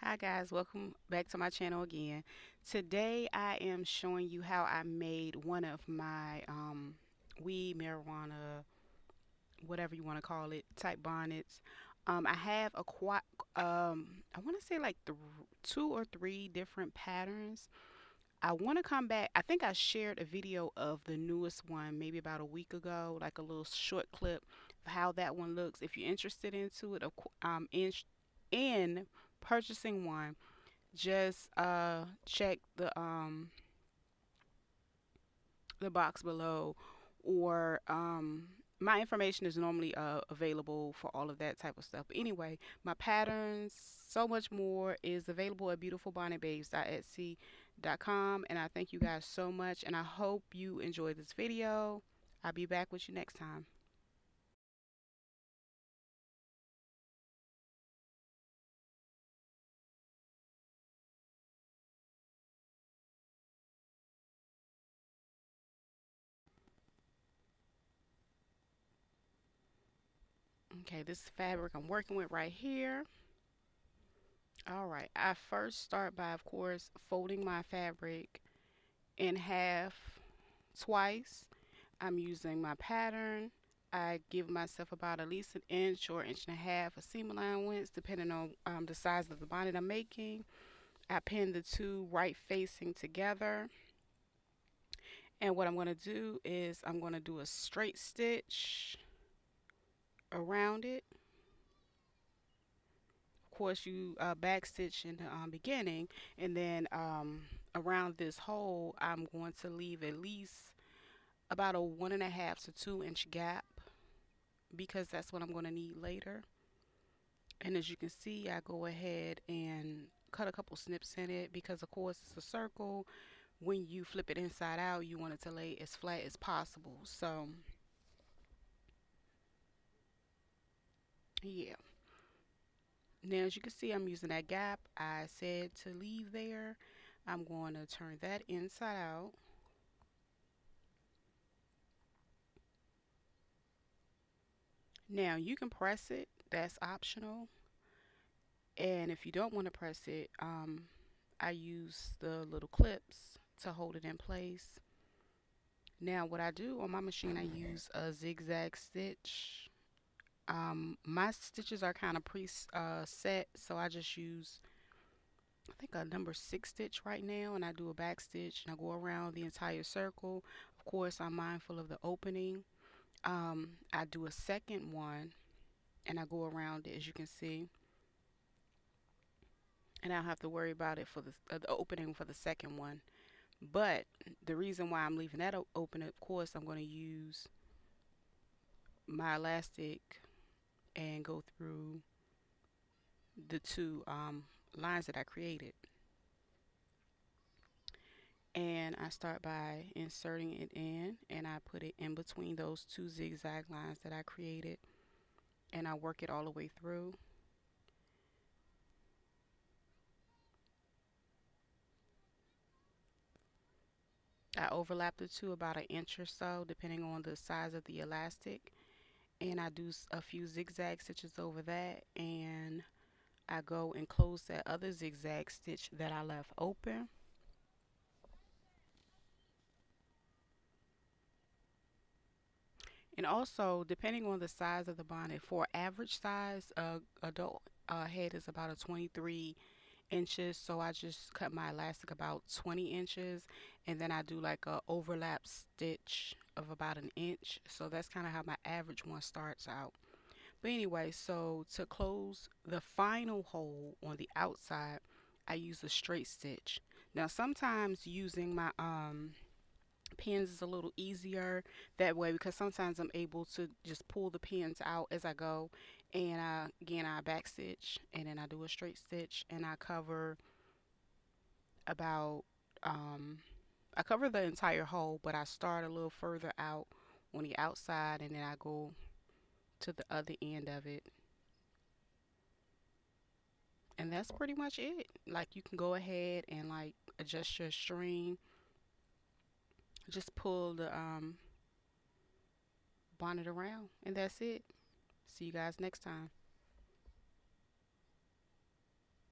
Hi guys, welcome back to my channel again. Today I am showing you how I made one of my weed, marijuana, whatever you want to call it, type bonnets. I have I want to say like two or three different patterns. I want to come back. I think I shared a video of the newest one maybe about a week ago, like a little short clip of how that one looks. If you're interested into it, in purchasing one, just check the box below, or my information is normally available for all of that type of stuff. But anyway, my patterns, so much more is available at beautifulbonnetbabes.etsy.com, and I thank you guys so much, and I hope you enjoyed this video. I'll be back with you next time. Okay, this fabric I'm working with right here. All right, I first start by, of course, folding my fabric in half twice. I'm using my pattern. I give myself about at least an inch or inch and a half of seam allowance, depending on the size of the bonnet I'm making. I pin the two right facing together. And what I'm going to do is I'm going to do a straight stitch around it. Of course, you back stitch in the beginning, and then around this hole, I'm going to leave at least about a 1.5 to 2 inch gap, because that's what I'm going to need later. And as you can see, I go ahead and cut a couple snips in it, because of course it's a circle. When you flip it inside out, you want it to lay as flat as possible. So yeah, now as you can see, I'm using that gap I said to leave there. I'm going to turn that inside out. Now you can press it, that's optional. And if you don't want to press it, I use the little clips to hold it in place. Now what I do on my machine, I use a zigzag stitch. My stitches are kind of set, so I just use, I think, a number 6 stitch right now, and I do a back stitch and I go around the entire circle. Of course, I'm mindful of the opening. I do a second one and I go around it, as you can see, and I don't have to worry about it for the opening for the second one. But the reason why I'm leaving that open, of course, I'm going to use my elastic and go through the two lines that I created. And I start by inserting it in, and I put it in between those two zigzag lines that I created, and I work it all the way through. I overlap the two about an inch or so, depending on the size of the elastic, and I do a few zigzag stitches over that, and I go and close that other zigzag stitch that I left open. And also, depending on the size of the bonnet, for average size, adult head is about a 23 inches. So I just cut my elastic about 20 inches, and then I do like a overlap stitch of about an inch. So that's kind of how my average one starts out. But anyway, so to close the final hole on the outside, I use a straight stitch. Now sometimes using my pins is a little easier that way, because sometimes I'm able to just pull the pins out as I go, and again, I back stitch and then I do a straight stitch, and about um, I cover the entire hole, but I start a little further out on the outside, and then I go to the other end of it, and that's pretty much it. Like, you can go ahead and like adjust your string, just pull the bonnet around, and that's it. See you guys next time.